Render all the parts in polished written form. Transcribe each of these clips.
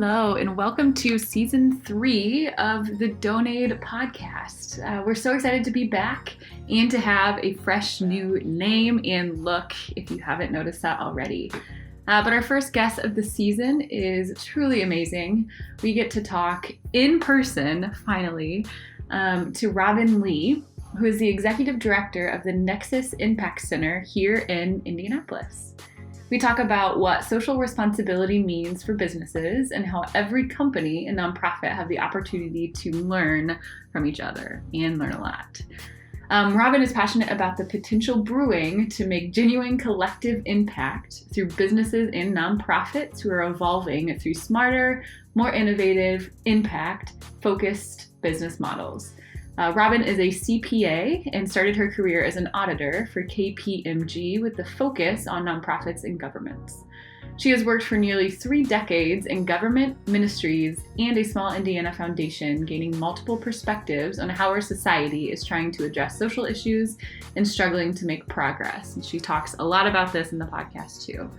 Hello, and welcome to Season 3 of the Donaide podcast. We're so excited to be back and to have a fresh new name and look, if you haven't noticed that already. But our first guest of the season is truly amazing. We get to talk in person, finally, to Robin Lee, who is the Executive Director of the Nexus Impact Center here in Indianapolis. We talk about what social responsibility means for businesses and how every company and nonprofit have the opportunity to learn from each other and learn a lot. Robin is passionate about the potential brewing to make genuine collective impact through businesses and nonprofits who are evolving through smarter, more innovative, impact-focused business models. Robin is a CPA and started her career as an auditor for KPMG with the focus on nonprofits and governments. She has worked for nearly 3 decades in government, ministries, and a small Indiana foundation, gaining multiple perspectives on how our society is trying to address social issues and struggling to make progress. And she talks a lot about this in the podcast too.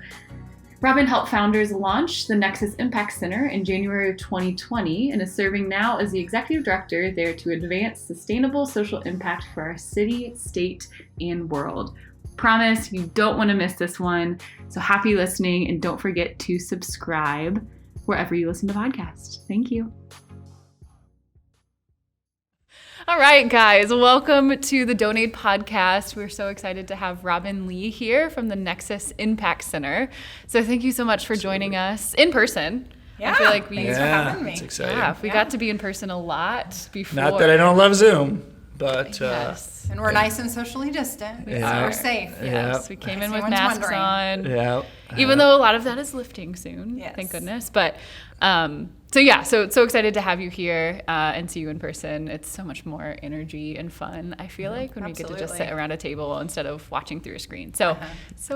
Robin helped founders launch the Nexus Impact Center in January of 2020 and is serving now as the executive director there to advance sustainable social impact for our city, state, and world. Promise you don't want to miss this one. So happy listening, and don't forget to subscribe wherever you listen to podcasts. Thank you. All right, guys, welcome to the Donaide podcast. We're so excited to have Robin Lee here from the Nexus Impact Center. So thank you so much for joining us in person. Yeah, I feel like thanks for having me. It's exciting. Yeah, we got to be in person a lot before. Not that I don't love Zoom, but yes. And we're nice and socially distant, so we're safe. Yes, we came in with Everyone's masks wondering. on. yeah. Even though a lot of that is lifting soon, Yes. thank goodness. But so excited to have you here and see you in person. It's so much more energy and fun, I feel like, when we get to just sit around a table instead of watching through a screen. So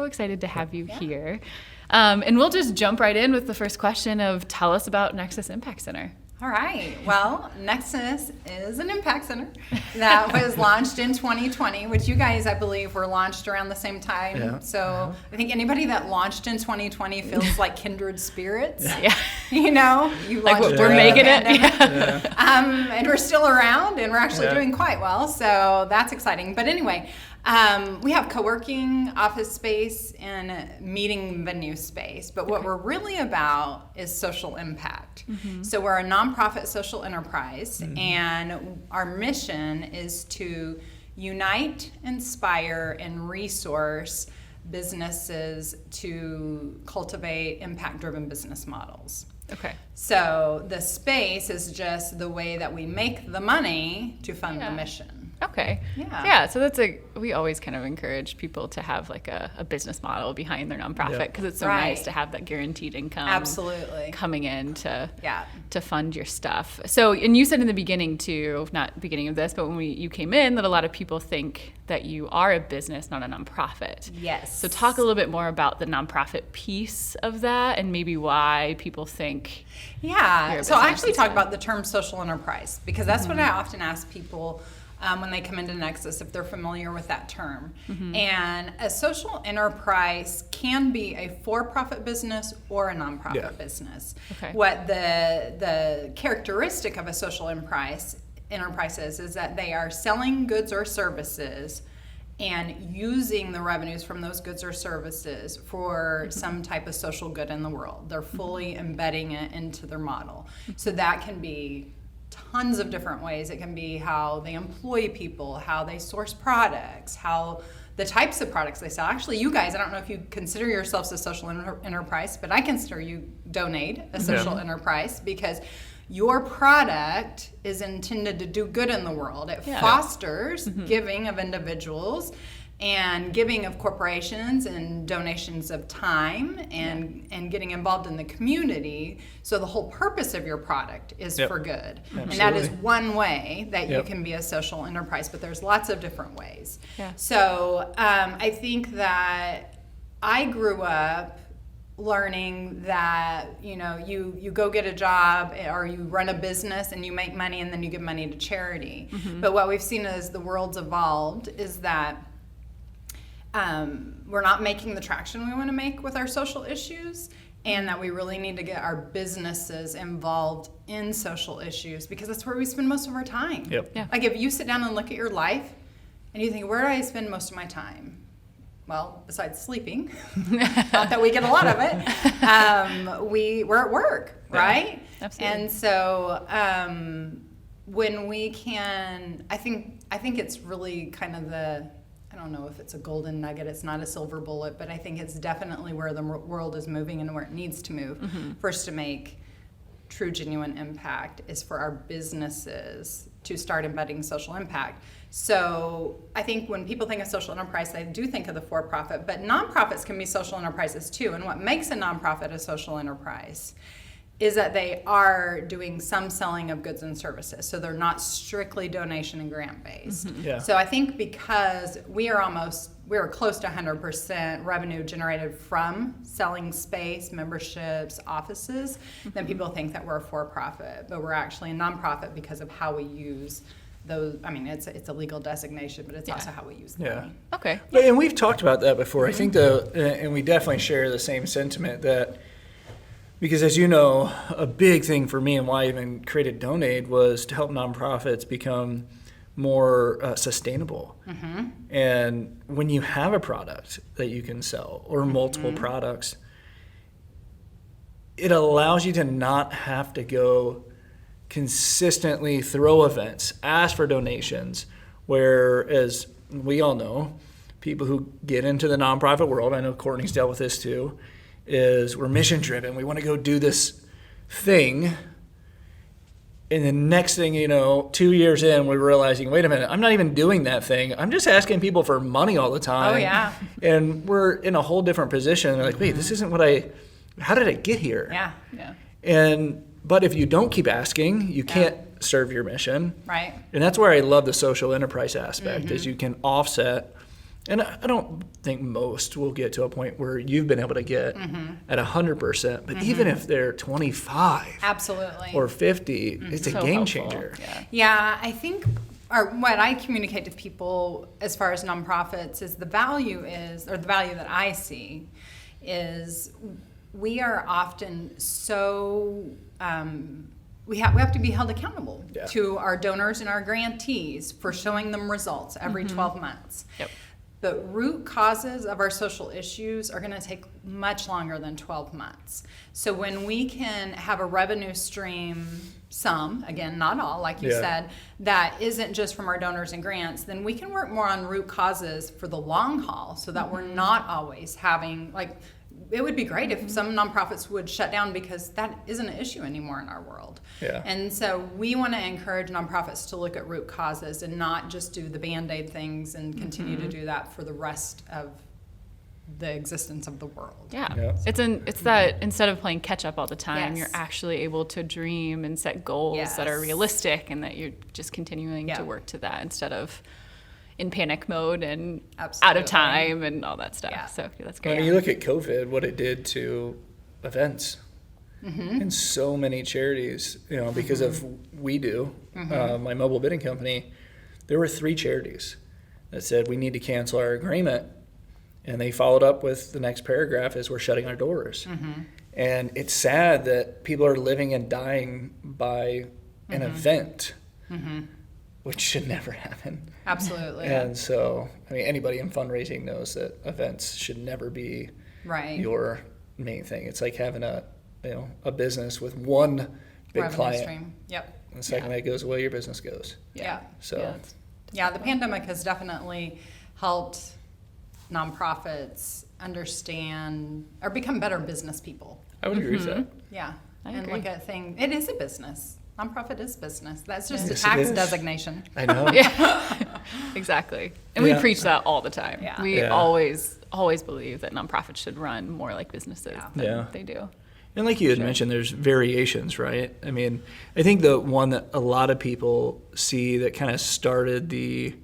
excited to have you here. And we'll just jump right in with the first question of tell us about Nexus Impact Center. All right. Well, Nexus is an impact center that was launched in 2020, which you guys, I believe, were launched around the same time. Yeah. So I think anybody that launched in 2020 feels like kindred spirits. Yeah. You know, you Like launched we're during making the it. pandemic. Yeah. And we're still around, and we're actually Yeah. doing quite well. So that's exciting. But anyway, we have co-working, office space, and meeting venue space. But what we're really about is social impact. Mm-hmm. So we're a nonprofit social enterprise, and our mission is to unite, inspire, and resource businesses to cultivate impact-driven business models. Okay. So the space is just the way that we make the money to fund the mission. Okay. Yeah. So we always kind of encourage people to have like a business model behind their nonprofit because it's so nice to have that guaranteed income. Absolutely. Coming in to fund your stuff. So, and you said in the beginning too, not beginning of this, but when you came in, that a lot of people think that you are a business, not a nonprofit. Yes. So talk a little bit more about the nonprofit piece of that and maybe why people think. Yeah. So I actually talk about the term social enterprise because that's what I often ask people when they come into Nexus, if they're familiar with that term. Mm-hmm. And a social enterprise can be a for-profit business or a nonprofit business. Okay. What the characteristic of a social enterprise is that they are selling goods or services and using the revenues from those goods or services for some type of social good in the world. They're fully embedding it into their model. So that can be tons of different ways. It can be how they employ people, how they source products, how the types of products they sell. Actually, you guys, I don't know if you consider yourselves a social enterprise, but I consider you Donaide a social enterprise because your product is intended to do good in the world. It fosters giving of individuals and giving of corporations and donations of time and getting involved in the community. So the whole purpose of your product is for good. Absolutely. And that is one way that you can be a social enterprise, but there's lots of different ways. Yeah. So I think that I grew up learning that you go get a job or you run a business and you make money and then you give money to charity. But what we've seen as the world's evolved is that we're not making the traction we want to make with our social issues, and that we really need to get our businesses involved in social issues because that's where we spend most of our time. Yep. Yeah. Like if you sit down and look at your life and you think, where do I spend most of my time? Well, besides sleeping, not that we get a lot of it, we're at work, right? Absolutely. And so when we can, I think it's really kind of I don't know if it's a golden nugget, it's not a silver bullet, but I think it's definitely where the world is moving and where it needs to move. Mm-hmm. For us to make true, genuine impact is for our businesses to start embedding social impact. So I think when people think of social enterprise, they do think of the for-profit, but nonprofits can be social enterprises too. And what makes a nonprofit a social enterprise is that they are doing some selling of goods and services. So they're not strictly donation and grant based. Mm-hmm. Yeah. So I think because we're close to 100% revenue generated from selling space, memberships, offices, then people think that we're a for-profit, but we're actually a nonprofit because of how we use those. I mean, it's a legal designation, but it's also how we use the money. Okay. And we've talked about that before. I think and we definitely share the same sentiment that, because as you know, a big thing for me and why I even created Donaide was to help nonprofits become more sustainable. Mm-hmm. And when you have a product that you can sell or multiple products, it allows you to not have to go consistently throw events, ask for donations, whereas we all know, people who get into the nonprofit world, I know Courtney's dealt with this too, is we're mission driven. We want to go do this thing. And the next thing you know, 2 years in, we're realizing, wait a minute, I'm not even doing that thing. I'm just asking people for money all the time. Oh, yeah. And we're in a whole different position. They're like, wait, this isn't how did I get here? Yeah. But if you don't keep asking, you can't serve your mission. Right. And that's where I love the social enterprise aspect, is you can offset. And I don't think most will get to a point where you've been able to get at 100%, but even if they're 25 Absolutely. or 50, it's a So game helpful. changer. Yeah, I think, or what I communicate to people as far as nonprofits is the value that I see is we are often so, we have to be held accountable to our donors and our grantees for showing them results every 12 months. Yep. But root causes of our social issues are going to take much longer than 12 months. So when we can have a revenue stream, some, again, not all, like you said, that isn't just from our donors and grants, then we can work more on root causes for the long haul so that we're not always having, like, it would be great if some nonprofits would shut down because that isn't an issue anymore in our world. Yeah. And so we want to encourage nonprofits to look at root causes and not just do the Band-Aid things and continue to do that for the rest of the existence of the world. Yeah. Yeah. It's that instead of playing catch up all the time, Yes. you're actually able to dream and set goals that are Yes. realistic and that you're just continuing to work to that instead of in panic mode and out Absolutely. of time and all that stuff. Yeah. So that's When great. you look at COVID, what it did to events and so many charities, because of We Do, my mobile bidding company, there were 3 charities that said we need to cancel our agreement. And they followed up with the next paragraph is we're shutting our doors. And it's sad that people are living and dying by an event, which should never happen. Absolutely. And so, anybody in fundraising knows that events should never be Right. your main thing. It's like having a business with one big Revenue client. stream. Yep. And the second that goes away, your business goes. Yeah. So, Yeah, the pandemic has definitely helped nonprofits understand or become better business people. I would agree with that. Yeah. I and agree. look at things. It is a business. Nonprofit is business. That's just Yes, a tax it is. designation. I know. Exactly. And we Yeah. preach that all the time. Yeah. We Yeah. always believe that nonprofits should run more like businesses than Yeah. they do. And like you had mentioned, there's variations, right? I think the one that a lot of people see that kind of started the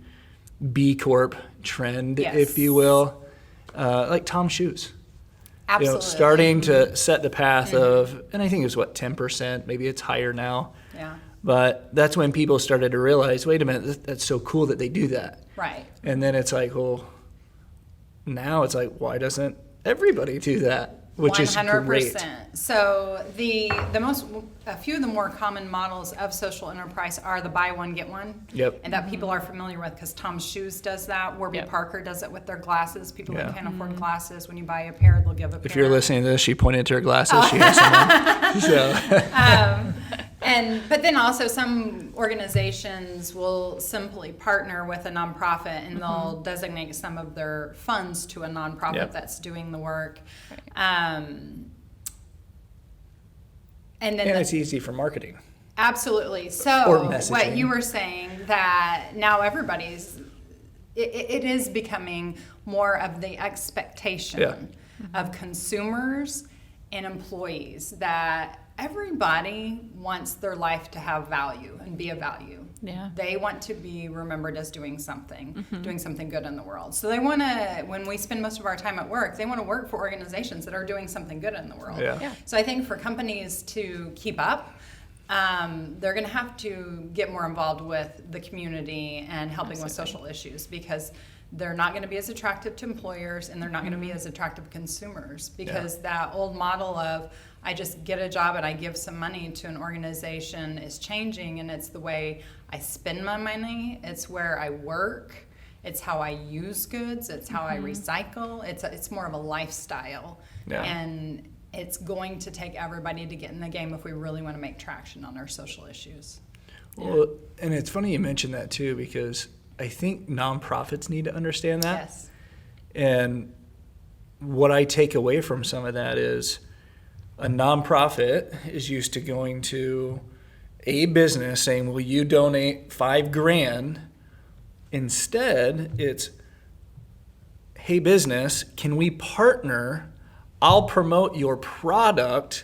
B Corp trend, Yes. if you will, like Tom's Shoes. Absolutely. Starting to set the path of, and I think it was 10%, maybe it's higher now. Yeah. But that's when people started to realize, wait a minute, that's so cool that they do that. Right. And then it's like, well, now it's like, why doesn't everybody do that? which is 100%. great. So a few of the more common models of social enterprise are the buy one get one, Yep. and that people are familiar with because Tom's Shoes does that. Warby Yep. Parker does it with their glasses. People Yeah. that can't afford glasses, when you buy a pair, they'll give a pair. If you're listening to this, she pointed to her glasses. She has some. But then also some organizations will simply partner with a nonprofit and they'll designate some of their funds to a nonprofit Yep. that's doing the work. And And then it's easy for marketing. absolutely. Or So messaging. what you were saying, that now everybody's, it is becoming more of the expectation Yeah. of consumers and employees that everybody wants their life to have value and be of value. Yeah. They want to be remembered as doing something good in the world. So they want to, when we spend most of our time at work, they want to work for organizations that are doing something good in the world. Yeah. Yeah. So I think for companies to keep up, they're going to have to get more involved with the community and helping with social issues, because they're not going to be as attractive to employers and they're not going to be as attractive to consumers, because that old model of I just get a job and I give some money to an organization is changing, and it's the way I spend my money, it's where I work, it's how I use goods, it's how I recycle, it's more of a lifestyle. Yeah. And it's going to take everybody to get in the game if we really want to make traction on our social issues. Well, and it's funny you mentioned that too, because I think nonprofits need to understand that. Yes. And what I take away from some of that is a nonprofit is used to going to a business saying, will you donate $5,000? Instead, it's, hey business, can we partner? I'll promote your product.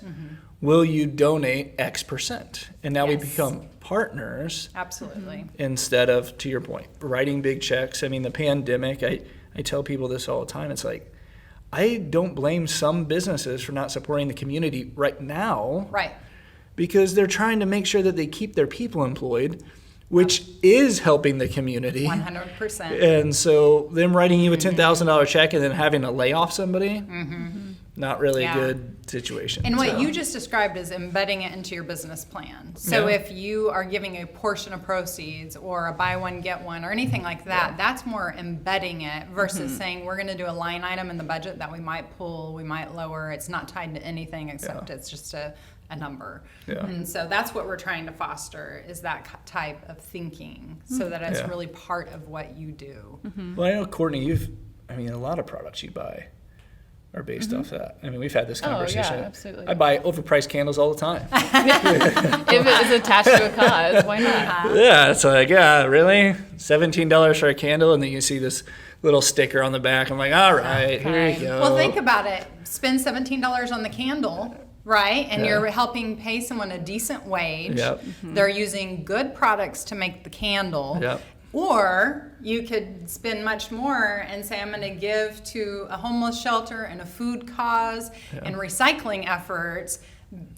Will you donate X percent? And now we Yes. become partners Absolutely. instead of, to your point, writing big checks. I mean, the pandemic, I tell people this all the time. It's like, I don't blame some businesses for not supporting the community right now. Right. Because they're trying to make sure that they keep their people employed, which is helping the community. 100%. And so them writing you a $10,000 check and then having to lay off somebody, not really Yeah. a good situation. And what So, you just described is embedding it into your business plan. So Yeah. if you are giving a portion of proceeds or a buy one, get one or anything like that, that's more embedding it versus saying we're going to do a line item in the budget that we might pull, we might lower. It's not tied to anything except it's just a number. Yeah. And so that's what we're trying to foster, is that type of thinking, so that it's Yeah. really part of what you do. Well, I know, Courtney, a lot of products you buy are based off that. I mean, we've had this conversation. absolutely. I buy overpriced candles all the time. If it is attached to a cause, why not? Yeah, it's like, yeah, really? $17 for a candle, and then you see this little sticker on the back. I'm like, all right, here you Okay. go. Well, think about it. Spend $17 on the candle, right? And Yeah. you're helping pay someone a decent wage. Yep. They're using good products to make the candle. Yep. Or you could spend much more and say, I'm going to give to a homeless shelter and a food cause and recycling efforts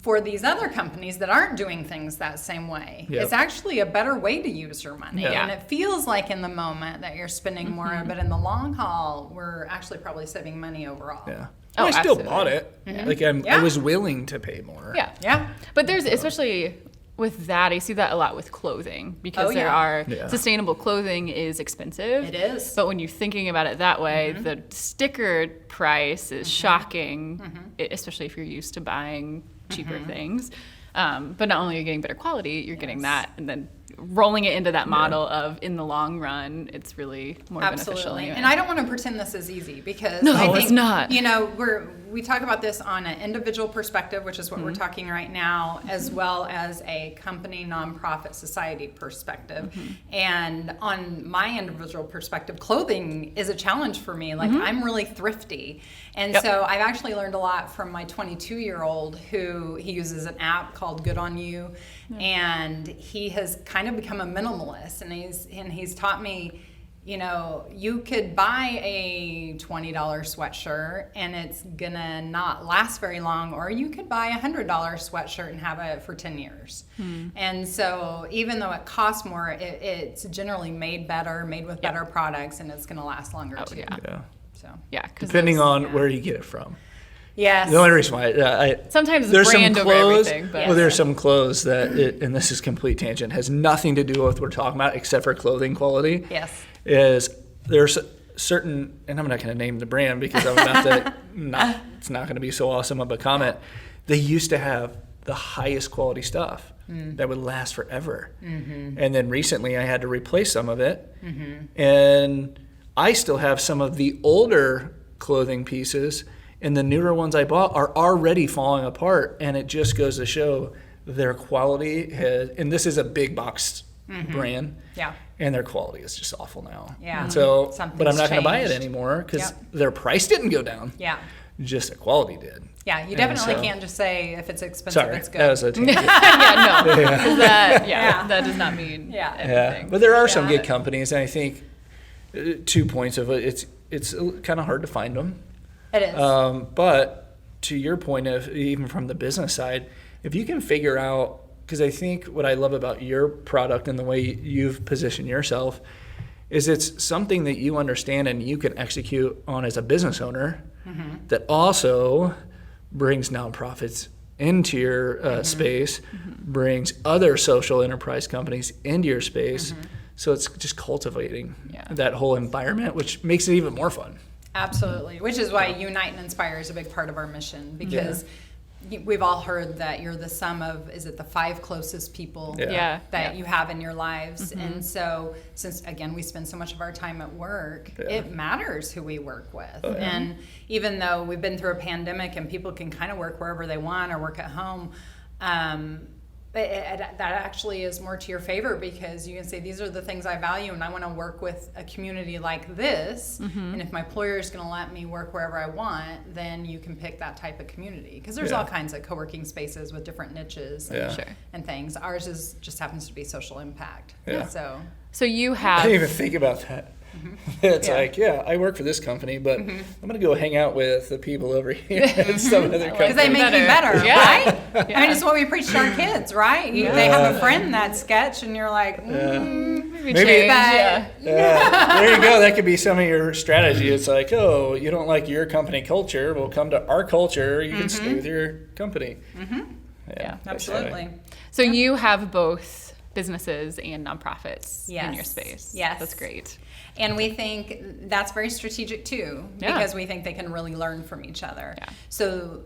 for these other companies that aren't doing things that same way. Yep. It's actually a better way to use your money. Yeah. And it feels like in the moment that you're spending more, but in the long haul, we're actually probably saving money overall. Yeah. Oh, I still absolutely. bought it. Like I Yeah. was willing to pay more. Yeah. Yeah. But there's, especially with that, I see that a lot with clothing, because Oh, there yeah. are Yeah. sustainable clothing is expensive. It is. But when you're thinking about it that way, the stickered price is shocking, especially if you're used to buying cheaper things. But not only are you getting better quality, you're getting that, and then rolling it into that model of, in the long run, it's really more beneficial. Absolutely. Anyway. And I don't want to pretend this is easy, because No, I think, it's not. You know, we talk about this on an individual perspective, which is what we're talking right now, as well as a company, nonprofit, society perspective. And on my individual perspective, clothing is a challenge for me. Like, I'm really thrifty. And Yep. so I've actually learned a lot from my 22-year-old, who he uses an app called Good On You. And he has kind of become a minimalist, and he's taught me, you know, you could buy a $20 sweatshirt and it's gonna not last very long, or you could buy a $100 sweatshirt and have it for 10 years. And so even though it costs more, it's generally made better, made with better products, and it's gonna last longer too. yeah. Yeah. So Yeah, 'cause Depending those- on where you get it from. Yes. The only reason why Sometimes there's brand some over clothes. everything. But Well, there's some clothes that, and this is complete tangent, has nothing to do with what we're talking about except for clothing quality. Yes. Is there's certain, and I'm not going to name the brand because I'm about to it's not going to be so awesome of a comment. They used to have the highest quality stuff that would last forever. Mm-hmm. And then recently I had to replace some of it. Mm-hmm. And I still have some of the older clothing pieces, and the newer ones I bought are already falling apart. And it just goes to show their quality has, and this is a big box brand. Yeah. And their quality is just awful now. Yeah. And so, Something's but I'm not going to buy it changed. anymore because their price didn't go down. Yeah. Just the quality did. Yeah, you And definitely so- can't just say if it's expensive, Sorry, it's good. that was a tangent. yeah, no. Yeah. 'Cause that, Yeah. that does not mean Yeah. anything. But there are some Yeah. good companies, and I think 2 points of it. It's kind of hard to find them. It is. But to your point of even from the business side, if you can figure out, because I think what I love about your product and the way you've positioned yourself is it's something that you understand and you can execute on as a business owner that also brings nonprofits into your space, brings other social enterprise companies into your space. So it's just cultivating that whole environment, which makes it even more fun. Absolutely, which is why Unite and Inspire is a big part of our mission, because we've all heard that you're the sum of, is it the 5 closest people that you have in your lives? And so since, again, we spend so much of our time at work, it matters who we work with. And even though we've been through a pandemic and people can kind of work wherever they want or work at home, that actually is more to your favor, because you can say, these are the things I value and I want to work with a community like this. And if my employer is going to let me work wherever I want, then you can pick that type of community, because there's all kinds of co-working spaces with different niches and things. Ours just happens to be social impact. So you I have didn't even think about that. It's like, I work for this company, but I'm going to go hang out with the people over here at some other company. Because they make you better, right? Yeah. I mean, it's what we preach to our kids, right? They have a friend that sketch, and you're like, Maybe, change, there you go. That could be some of your strategy. It's like, oh, you don't like your company culture? Well, come to our culture. You can stay with your company. Yeah, absolutely. So you have both businesses and nonprofits in your Yes. space. Yes. That's great. And we think that's very strategic too, because we think they can really learn from each other. Yeah. So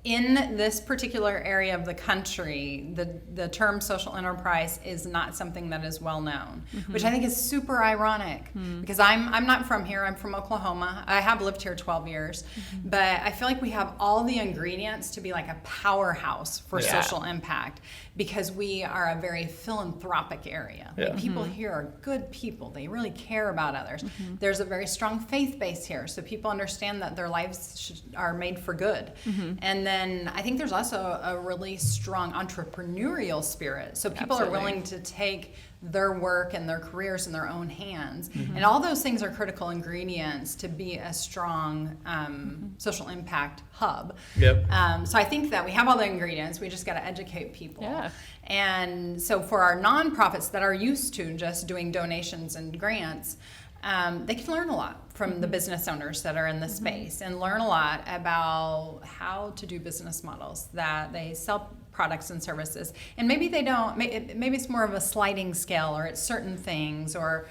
in this particular area of the country, the term social enterprise is not something that is well known, which I think is super ironic, because I'm not from here. I'm from Oklahoma. I have lived here 12 years, but I feel like we have all the ingredients to be like a powerhouse for social impact, because we are a very philanthropic area. Like, people here are good people. They really care about others. There's a very strong faith base here, so people understand that their lives are made for good. And then I think there's also a really strong entrepreneurial spirit. So people are willing to take their work and their careers in their own hands. And all those things are critical ingredients to be a strong social impact hub. So I think that we have all the ingredients. We just got to educate people. And so for our nonprofits that are used to just doing donations and grants, they can learn a lot from the business owners that are in the space, and learn a lot about how to do business models that they sell products and services. And maybe they don't, maybe it's more of a sliding scale, or it's certain things. Or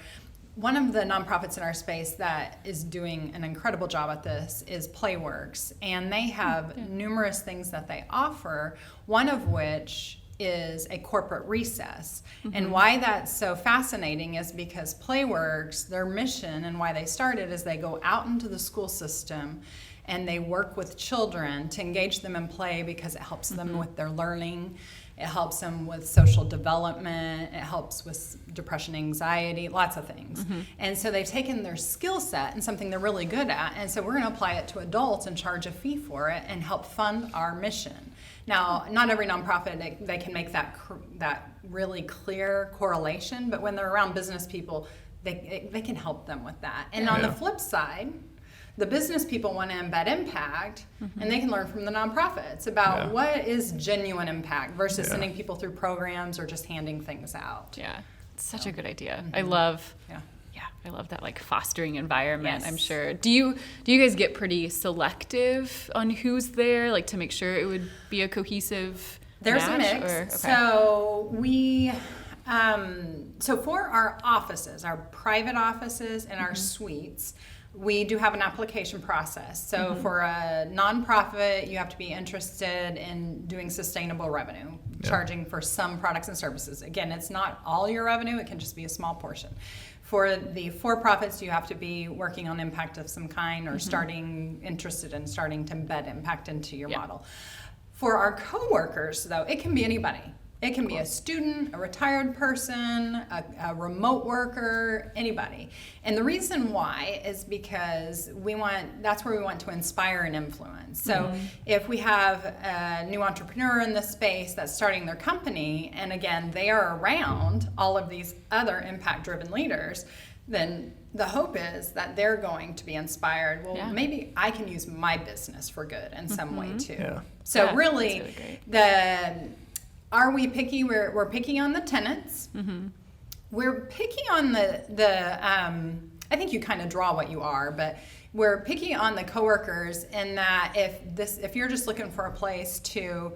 one of the nonprofits in our space that is doing an incredible job at this is Playworks, and they have numerous things that they offer, one of which is a corporate recess. And why that's so fascinating is because Playworks, their mission and why they started, is they go out into the school system and they work with children to engage them in play, because it helps them with their learning, it helps them with social development, it helps with depression, anxiety, lots of things. And so they've taken their skill set and something they're really good at, and so we're going to apply it to adults and charge a fee for it and help fund our mission. Now, not every nonprofit, they can make that really clear correlation, but when they're around business people, they can help them with that. And on the flip side, the business people want to embed impact, and they can learn from the nonprofits about what is genuine impact versus sending people through programs or just handing things out. Yeah, it's such a good idea. I love Yeah, I love that like fostering environment. Yes. I'm sure. Do you guys get pretty selective on who's there, like to make sure it would be a cohesive There's match? a mix. Or, okay. So we, so for our offices, our private offices and our suites, we do have an application process. So for a nonprofit, you have to be interested in doing sustainable revenue, charging for some products and services. Again, it's not all your revenue, it can just be a small portion. For the for-profits, you have to be working on impact of some kind or interested in starting to embed impact into your model. For our coworkers, though, it can be anybody. It can be a student, a retired person, a remote worker, anybody. And the reason why is because that's where we want to inspire and influence. So if we have a new entrepreneur in this space that's starting their company, and again, they are around all of these other impact-driven leaders, then the hope is that they're going to be inspired. Well, maybe I can use my business for good in some way too. Yeah. So Yeah, really, that's really great. Are we picky? We're picky on the tenants. We're picky on the I think you kind of draw what you are, but we're picky on the coworkers in that if you're just looking for a place to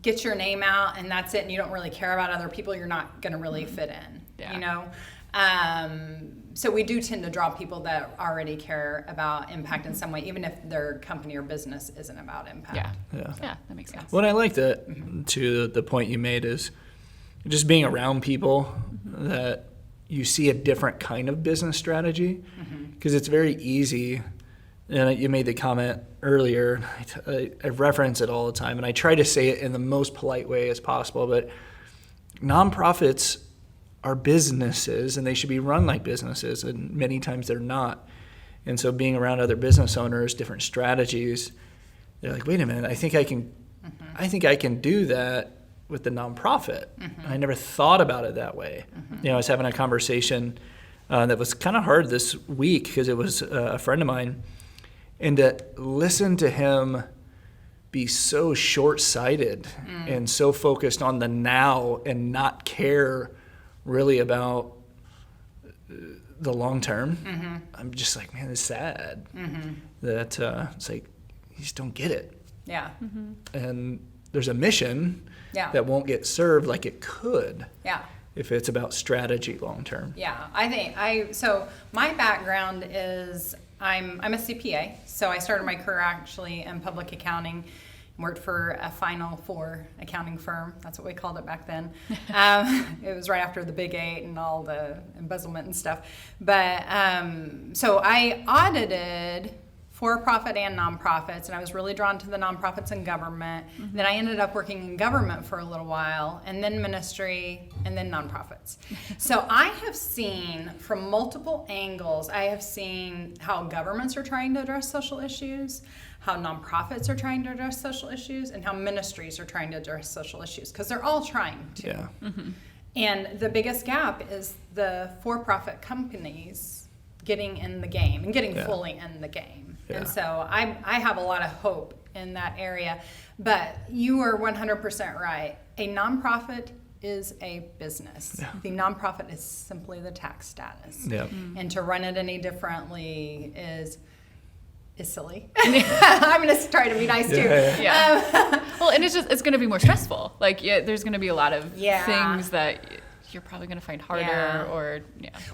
get your name out and that's it, and you don't really care about other people, you're not going to really fit in. Yeah. You know. So we do tend to draw people that already care about impact in some way, even if their company or business isn't about impact. Yeah. Yeah, that makes sense. What I like that to the point you made is just being around people that you see a different kind of business strategy, because it's very easy. And you made the comment earlier, I reference it all the time, and I try to say it in the most polite way as possible, but nonprofits are businesses and they should be run like businesses, and many times they're not. And so being around other business owners, different strategies, they're like, wait a minute, I think I can do that with the nonprofit. I never thought about it that way. You know, I was having a conversation that was kind of hard this week because it was a friend of mine, and to listen to him be so short-sighted and so focused on the now and not care really about the long term. I'm just like, man, it's sad that it's like you just don't get it. Yeah. And there's a mission Yeah. that won't get served like it could Yeah. if it's about strategy long term. Yeah, so my background is I'm a CPA, so I started my career actually in public accounting, worked for a Final Four accounting firm. That's what we called it back then. It was right after the Big 8 and all the embezzlement and stuff. But so I audited for-profit and nonprofits, and I was really drawn to the nonprofits and government. Then I ended up working in government for a little while, and then ministry, and then nonprofits. So I have seen from multiple angles, I have seen how governments are trying to address social issues, how nonprofits are trying to address social issues, and how ministries are trying to address social issues, because they're all trying to. Yeah. And the biggest gap is the for-profit companies getting in the game and getting fully in the game. Yeah. And so I have a lot of hope in that area. But you are 100% right. A nonprofit is a business. Yeah. The nonprofit is simply the tax status. Yeah. And to run it any differently is silly. I'm going to try to be nice too. Yeah. Well, and it's going to be more stressful. Like, there's going to be a lot of things that you're probably going to find harder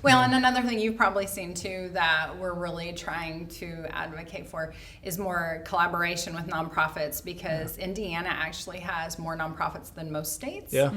Well, and another thing you've probably seen too that we're really trying to advocate for is more collaboration with nonprofits, because Indiana actually has more nonprofits than most states. Yeah.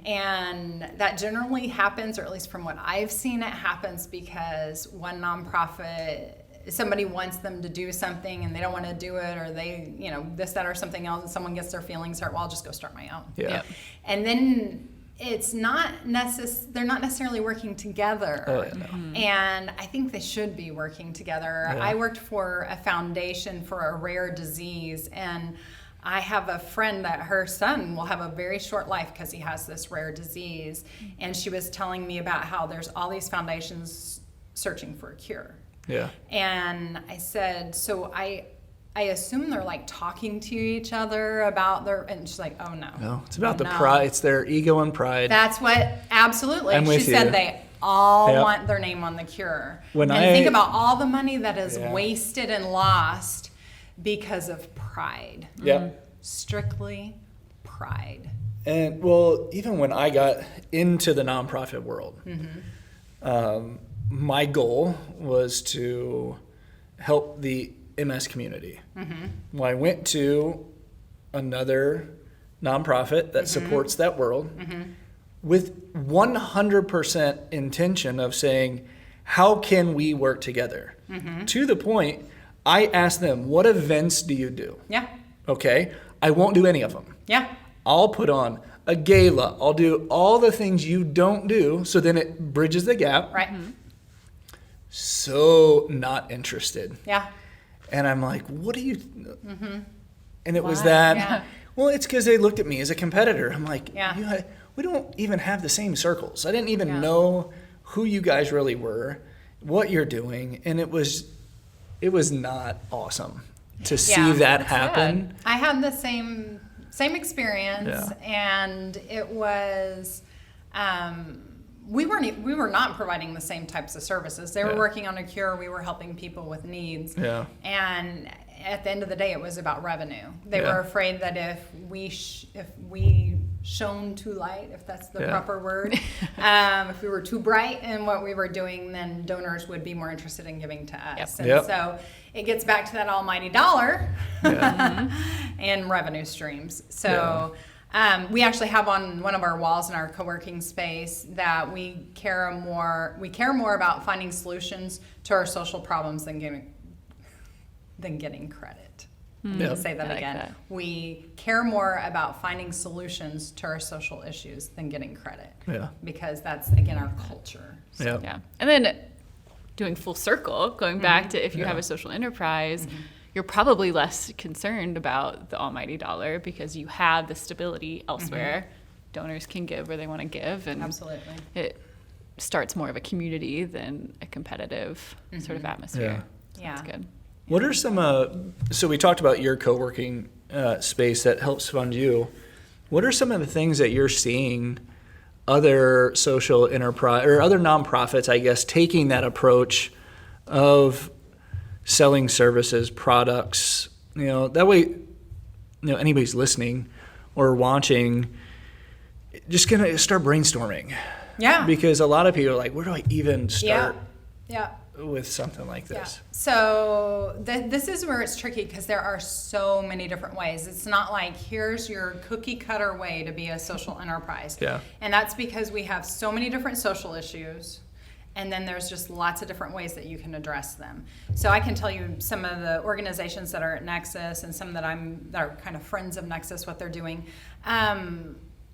And that generally happens, or at least from what I've seen, it happens because one nonprofit, somebody wants them to do something and they don't want to do it, or they, this, that, or something else, and someone gets their feelings hurt, well, I'll just go start my own. Yeah. Yep. And then it's not they're not necessarily working together. Oh, yeah, no. And I think they should be working together. Yeah. I worked for a foundation for a rare disease, and I have a friend that her son will have a very short life because he has this rare disease. And she was telling me about how there's all these foundations searching for a cure. Yeah. And I said, so I I assume they're like talking to each other about their, and she's like, oh no. No, it's about the no. pride. It's their ego and pride. That's what, absolutely. I'm with She said you. they all Yep. want their name on the cure. When and I- think about all the money that is Yeah. wasted and lost because of pride. Yeah. Strictly pride. And well, even when I got into the nonprofit world, my goal was to help the MS community. Well, I went to another nonprofit that supports that world with 100% intention of saying, how can we work together? To the point, I asked them, what events do you do? Yeah. Okay, I won't do any of them. Yeah. I'll put on a gala. I'll do all the things you don't do, so then it bridges the gap. Right. So not interested. Yeah. And I'm like, what do you... And it was Why? that, Yeah. well, it's because they looked at me as a competitor. I'm like, Yeah. we don't even have the same circles. I didn't even Yeah. know who you guys really were, what you're doing, and it was not awesome to see Yeah, that that's happen. I had the same experience, and it was we were not providing the same types of services. They were Yeah. working on a cure. We were helping people with needs. Yeah. And at the end of the day, it was about revenue. They Yeah. were afraid that if we shone too light, if that's the Yeah. proper word, if we were too bright in what we were doing, then donors would be more interested in giving to us. And Yep. so it gets back to that almighty dollar Yeah. and revenue streams. So we actually have on one of our walls in our co-working space that we care more about finding solutions to our social problems than getting credit. Let Yeah. me say that I like again. that. We care more about finding solutions to our social issues than getting credit. Yeah. Because that's, again, our culture. So, Yeah. Yeah. And then doing full circle, going back to if you Yeah. have a social enterprise, you're probably less concerned about the almighty dollar because you have the stability elsewhere. Donors can give where they want to give, and Absolutely. it starts more of a community than a competitive sort of atmosphere. Yeah. That's good. What are some, so we talked about your co-working space that helps fund you. What are some of the things that you're seeing other social enterprise or other nonprofits, I guess, taking that approach of selling services, products, that way, anybody's listening or watching, just gonna start brainstorming. Yeah. Because a lot of people are like, where do I even start Yeah. with something like this? Yeah. So this is where it's tricky because there are so many different ways. It's not like here's your cookie cutter way to be a social enterprise. Yeah. And that's because we have so many different social issues, and then there's just lots of different ways that you can address them. So I can tell you some of the organizations that are at Nexus and some that are kind of friends of Nexus, what they're doing.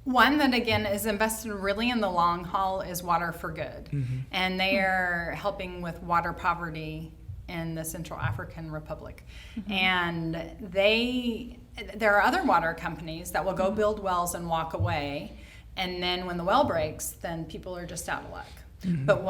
One that, again, is invested really in the long haul is Water for Good. And they are helping with water poverty in the Central African Republic. And there are other water companies that will go build wells and walk away. And then when the well breaks, then people are just out of luck. But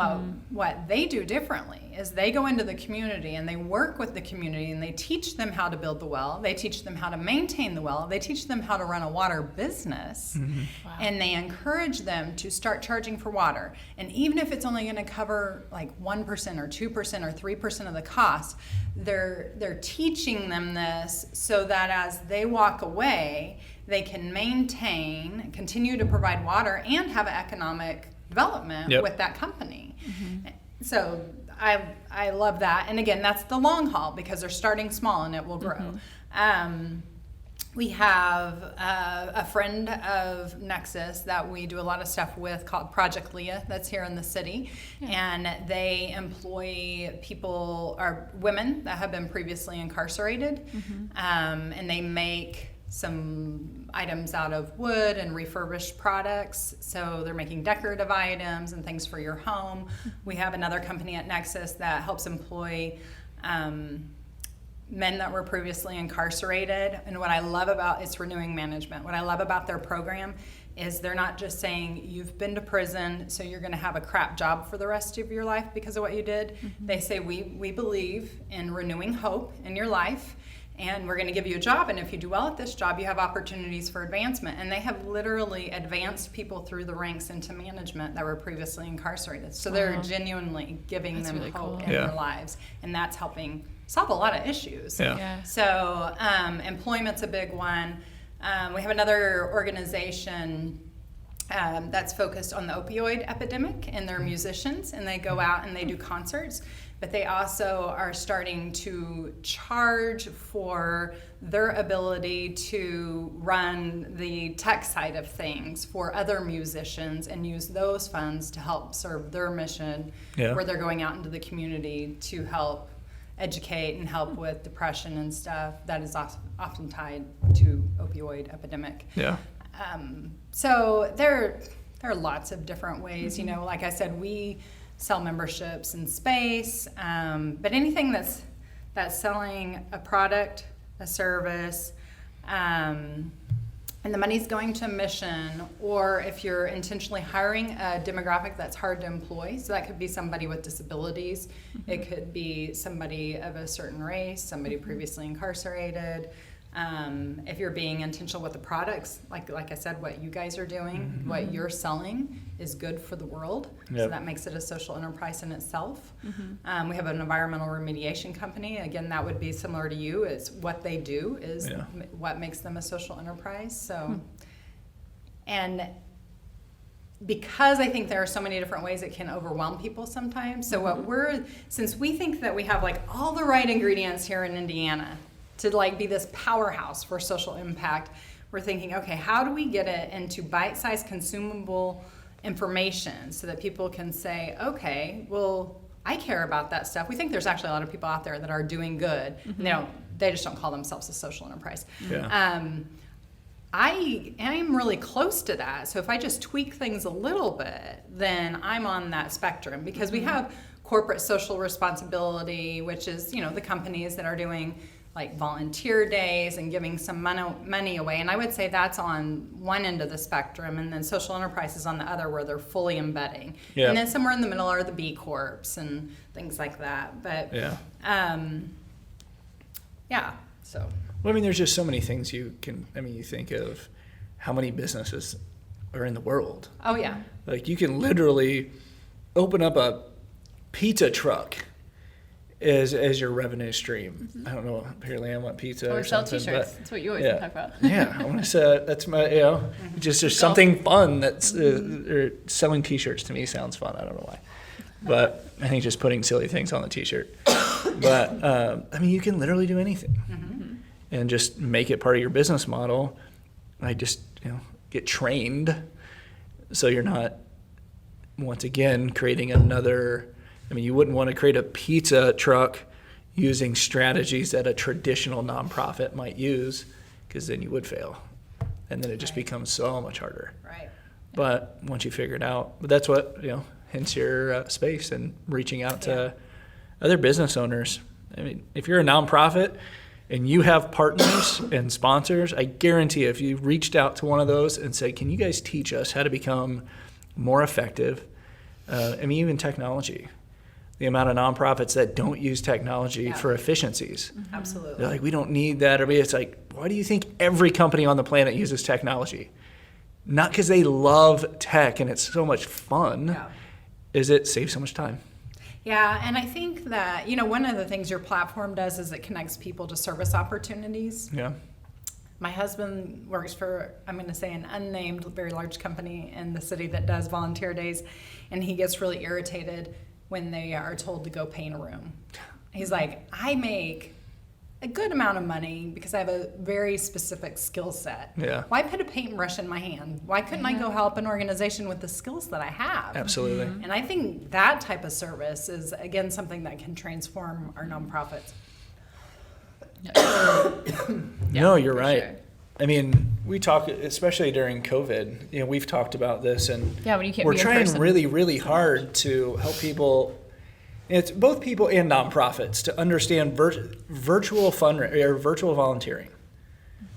what they do differently is they go into the community and they work with the community and they teach them how to build the well. They teach them how to maintain the well. They teach them how to run a water business. Wow. And they encourage them to start charging for water. And even if it's only going to cover like 1% or 2% or 3% of the cost, they're teaching them this so that as they walk away, they can continue to provide water and have economic development with that company. So I love that. And again, that's the long haul because they're starting small and it will grow. We have a friend of Nexus that we do a lot of stuff with called Project Leah that's here in the city. And they employ women that have been previously incarcerated. And they make some items out of wood and refurbished products. So they're making decorative items and things for your home. We have another company at Nexus that helps employ men that were previously incarcerated. And what I love about it's renewing management. What I love about their program is they're not just saying you've been to prison, so you're going to have a crap job for the rest of your life because of what you did. They say we believe in renewing hope in your life. and we're going to give you a job, and if you do well at this job, you have opportunities for advancement. And they have literally advanced people through the ranks into management that were previously incarcerated. So they're genuinely giving them really hope cool. in their lives, and that's helping solve a lot of issues. Yeah. So employment's a big one. We have another organization that's focused on the opioid epidemic, and they're musicians, and they go out and they do concerts, but they also are starting to charge for their ability to run the tech side of things for other musicians and use those funds to help serve their mission, where they're going out into the community to help educate and help with depression and stuff that is often tied to opioid epidemic. So there are lots of different ways. You know, like I said, we sell memberships in space, but anything that's selling a product, a service, and the money's going to a mission, or if you're intentionally hiring a demographic that's hard to employ, so that could be somebody with disabilities, it could be somebody of a certain race, somebody previously incarcerated. If you're being intentional with the products, like I said, what you guys are doing, what you're selling is good for the world. So that makes it a social enterprise in itself. We have an environmental remediation company. Again, that would be similar to you. It's what they do is what makes them a social enterprise. So, and because I think there are so many different ways it can overwhelm people sometimes. So since we think that we have like all the right ingredients here in Indiana to like be this powerhouse for social impact, we're thinking, okay, how do we get it into bite-sized consumable information so that people can say, okay, well, I care about that stuff. We think there's actually a lot of people out there that are doing good. And they just don't call themselves a social enterprise. I am really close to that. So if I just tweak things a little bit, then I'm on that spectrum, because we have corporate social responsibility, which is, the companies that are doing like volunteer days and giving some money away. And I would say that's on one end of the spectrum, and then social enterprise is on the other, where they're fully embedding. And then somewhere in the middle are the B Corps and things like that. But so. Well, I mean, there's just so many things you think of how many businesses are in the world. Oh, yeah. Like, you can literally open up a pizza truck as your revenue stream. I don't know, apparently I want pizza or sell something. T-shirts. That's what you always talk about. I want to say that's my, just there's something fun that's, or selling T-shirts to me sounds fun. I don't know why. But I think just putting silly things on the T-shirt. But, you can literally do anything. And just make it part of your business model. I just, get trained so you're not, once again, creating another. You wouldn't want to create a pizza truck using strategies that a traditional nonprofit might use, because then you would fail. And then it just becomes so much harder. Right. But once you figure it out, but that's what, hence your space and reaching out to other business owners. If you're a nonprofit and you have partners and sponsors, I guarantee if you reached out to one of those and said, can you guys teach us how to become more effective? Even technology. The amount of nonprofits that don't use technology for efficiencies. Absolutely. They're like, we don't need that. It's like, why do you think every company on the planet uses technology? Not because they love tech and it's so much fun. Is it saves so much time. Yeah, and I think that, one of the things your platform does is it connects people to service opportunities. My husband works for, I'm going to say, an unnamed, very large company in the city that does volunteer days, and he gets really irritated when they are told to go paint a room. He's like, I make a good amount of money because I have a very specific skill set. Why put a paintbrush in my hand? Why couldn't I go help an organization with the skills that I have? Absolutely. And I think that type of service is, again, something that can transform our nonprofits. No, you're right. Sure. We talk, especially during COVID, we've talked about this, and when you can't we're be in trying person. really, really hard to help people. It's both people and nonprofits to understand virtual virtual volunteering.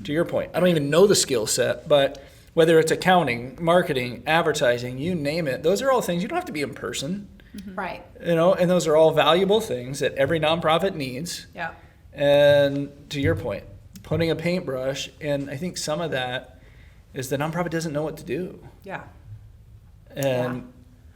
To your point, I don't even know the skill set, but whether it's accounting, marketing, advertising, you name it, those are all things you don't have to be in person. Right. And those are all valuable things that every nonprofit needs. And to your point, putting a paintbrush, and I think some of that is the nonprofit doesn't know what to do. Yeah. And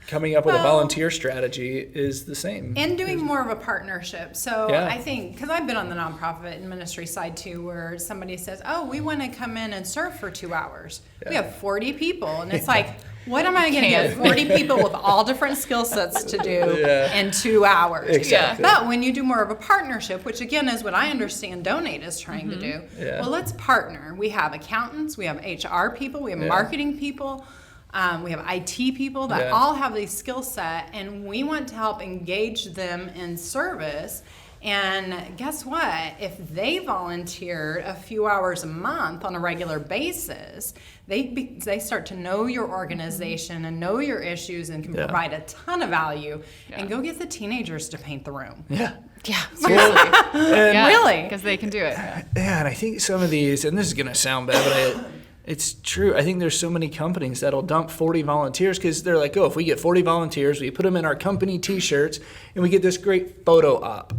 coming up with a volunteer strategy is the same. And doing more of a partnership. So Yeah. I think, because I've been on the nonprofit and ministry side too, where somebody says, oh, we want to come in and serve for 2 hours. We have 40 people. And it's like, what am I going to get 40 people with all different skill sets to do in 2 hours? Exactly. But when you do more of a partnership, which again is what I understand Donaide is trying to do, well, let's partner. We have accountants, we have HR people, we have marketing people. We have IT people that all have these skill set, and we want to help engage them in service. And guess what? If they volunteered a few hours a month on a regular basis, they start to know your organization and know your issues and can provide a ton of value. And go get the teenagers to paint the room. Yeah. Yeah, seriously. Really? Because they can do it. Yeah, and I think some of these, and this is going to sound bad, but it's true. I think there's so many companies that'll dump 40 volunteers because they're like, oh, if we get 40 volunteers, we put them in our company T-shirts, and we get this great photo op.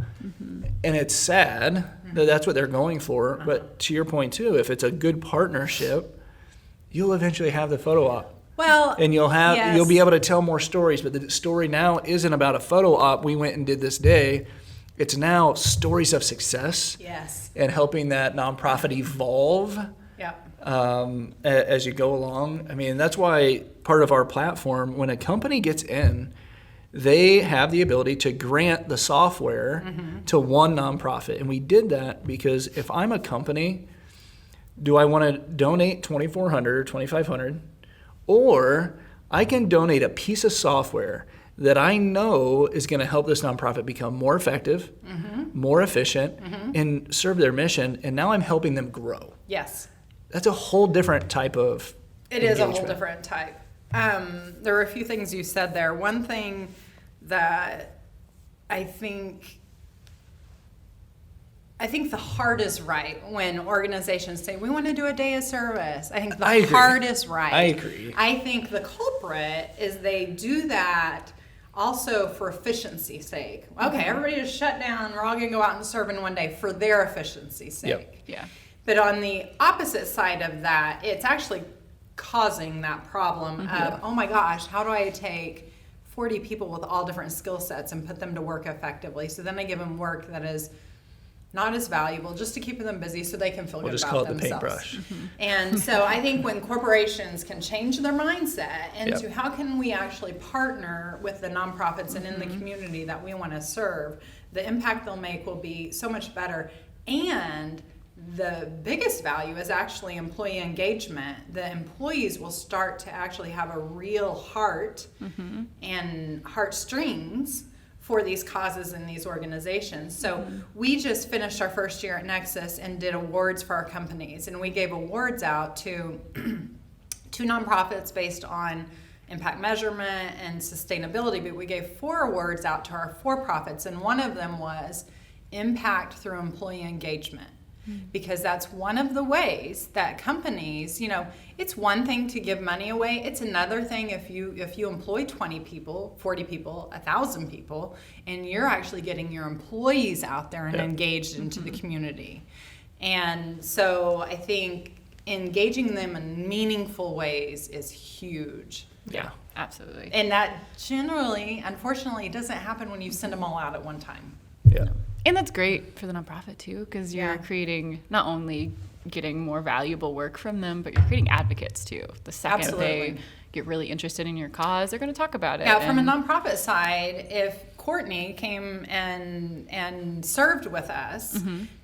And it's sad that that's what they're going for. But to your point, too, if it's a good partnership, you'll eventually have the photo op. Well, and you'll be able to tell more stories. But the story now isn't about a photo op we went and did this day. It's now stories of success and helping that nonprofit evolve. As you go along. I mean, that's why part of our platform, when a company gets in, they have the ability to grant the software to one nonprofit. And we did that because if I'm a company, do I want to donate $2,400 or $2,500? Or I can donate a piece of software that I know is going to help this nonprofit become more effective, more efficient, and serve their mission. And now I'm helping them grow. Yes. That's a whole different type of It is a whole different type. There were a few things you said there. One thing that I think the heart is right when organizations say, we want to do a day of service. I think the heart is right. I agree. I think the culprit is they do that also for efficiency's sake. Okay, everybody just shut down. We're all going to go out and serve in one day for their efficiency's sake. Yeah. But on the opposite side of that, it's actually causing that problem of, oh my gosh, how do I take 40 people with all different skill sets and put them to work effectively? So then I give them work that is not as valuable just to keep them busy so they can feel good about themselves. We'll just call it the paintbrush. And so I think when corporations can change their mindset into how can we actually partner with the nonprofits and in the community that we want to serve, the impact they'll make will be so much better. And the biggest value is actually employee engagement. The employees will start to actually have a real heart and heartstrings for these causes and these organizations. So we just finished our first year at Nexus and did awards for our companies. And we gave awards out to 2 nonprofits based on impact measurement and sustainability, but we gave 4 awards out to our for-profits. And one of them was impact through employee engagement. Because that's one of the ways that companies, it's one thing to give money away. It's another thing if you employ 20 people, 40 people, 1,000 people, and you're actually getting your employees out there and engaged into the community. And so I think engaging them in meaningful ways is huge. Yeah, absolutely. And that generally, unfortunately, doesn't happen when you send them all out at one time. Yeah. And that's great for the nonprofit too, because you're creating, not only getting more valuable work from them, but you're creating advocates too. The second they get really interested in your cause, they're going to talk about it. Now, from a nonprofit side, if Courtney came and served with us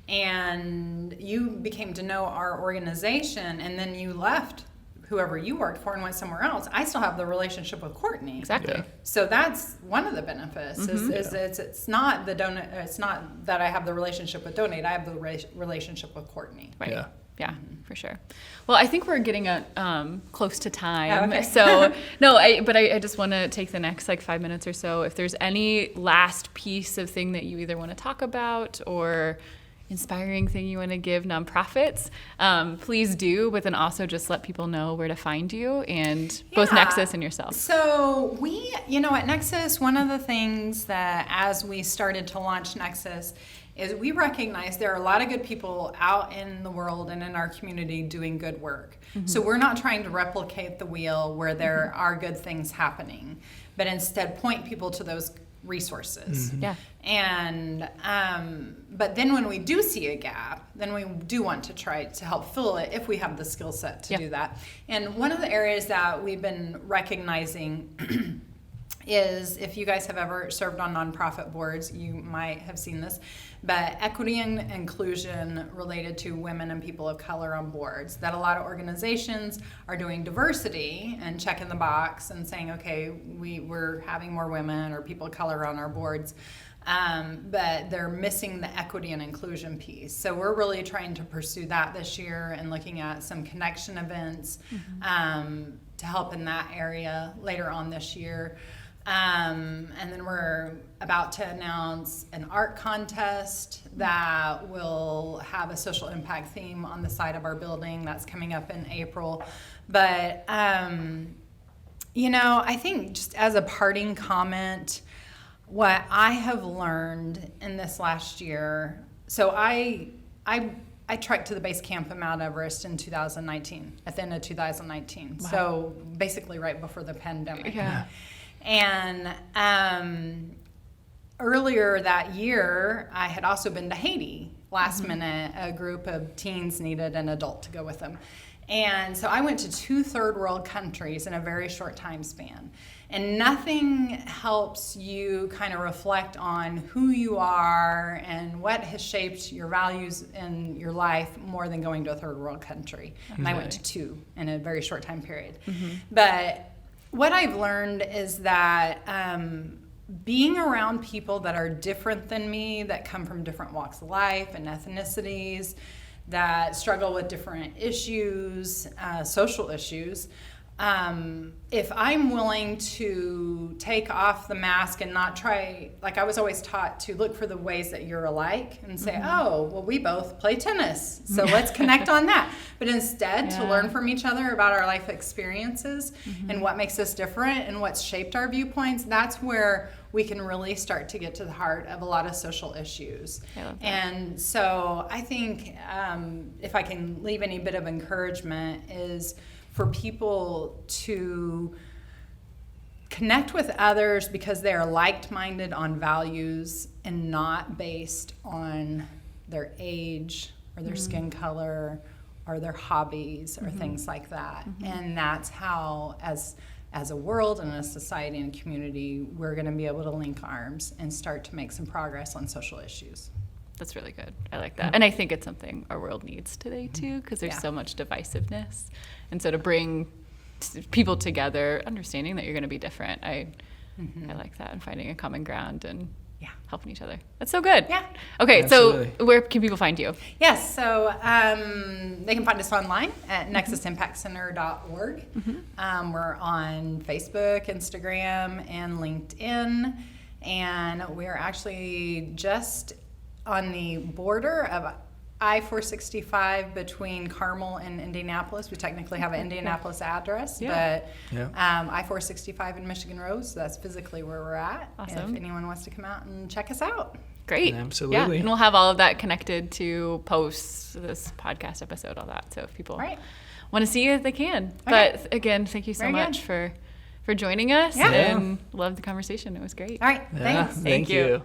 and you became to know our organization and then you left whoever you worked for and went somewhere else, I still have the relationship with Courtney. Exactly. Yeah. So that's one of the benefits. It's not it's not that I have the relationship with Donaide. I have the relationship with Courtney. Right. Yeah, for sure. Well, I think we're getting close to time. Oh, okay. So but I just want to take the next 5 minutes or so. If there's any last piece of thing that you either want to talk about or inspiring thing you want to give nonprofits, please do, but then also just let people know where to find you and both Nexus and yourself. So we, at Nexus, one of the things that as we started to launch Nexus is we recognize there are a lot of good people out in the world and in our community doing good work. So we're not trying to replicate the wheel where there are good things happening, but instead point people to those resources. Yeah. And but then when we do see a gap, then we do want to try to help fill it if we have the skill set to do that. And one of the areas that we've been recognizing is, if you guys have ever served on nonprofit boards, you might have seen this, but equity and inclusion related to women and people of color on boards. That a lot of organizations are doing diversity and checking the box and saying, okay, we're having more women or people of color on our boards, but they're missing the equity and inclusion piece. So we're really trying to pursue that this year and looking at some connection events to help in that area later on this year. And then we're about to announce an art contest that will have a social impact theme on the side of our building. That's coming up in April. But, you know, I think just as a parting comment, what I have learned in this last year, so I trekked to the base camp in Mount Everest in 2019, at the end of 2019. Wow. So basically right before the pandemic. Yeah. And earlier that year, I had also been to Haiti. Last minute, a group of teens needed an adult to go with them. And so I went to 2 third world countries in a very short time span. And nothing helps you kind of reflect on who you are and what has shaped your values in your life more than going to a third world country. And I went to 2 in a very short time period. But what I've learned is that being around people that are different than me, that come from different walks of life and ethnicities, that struggle with different issues, social issues, if I'm willing to take off the mask and not try, like I was always taught to look for the ways that you're alike and say, oh, well, we both play tennis, so let's connect on that. But instead to learn from each other about our life experiences and what makes us different and what's shaped our viewpoints, that's where we can really start to get to the heart of a lot of social issues. And so I think if I can leave any bit of encouragement is for people to connect with others because they are like-minded on values and not based on their age or their skin color or their hobbies or things like that. And that's how, as a world and a society and a community, we're going to be able to link arms and start to make some progress on social issues. That's really good. I like that. And I think it's something our world needs today, too, because there's so much divisiveness. And so to bring people together, understanding that you're going to be different, I like that, and finding a common ground and helping each other. That's so good. Yeah. Okay, absolutely. So where can people find you? Yes, so they can find us online at nexusimpactcenter.org. We're on Facebook, Instagram, and LinkedIn. And we're actually just on the border of I-465 between Carmel and Indianapolis. We technically have an Indianapolis address, but I-465 in Michigan Road, so that's physically where we're at. Awesome. If anyone wants to come out and check us out. Great. Absolutely. Yeah, and we'll have all of that connected to posts, this podcast episode, all that. So if people want to see it, they can. Okay. But again, thank you so much for joining us and love the conversation. It was great. All right. Thanks. Thank you.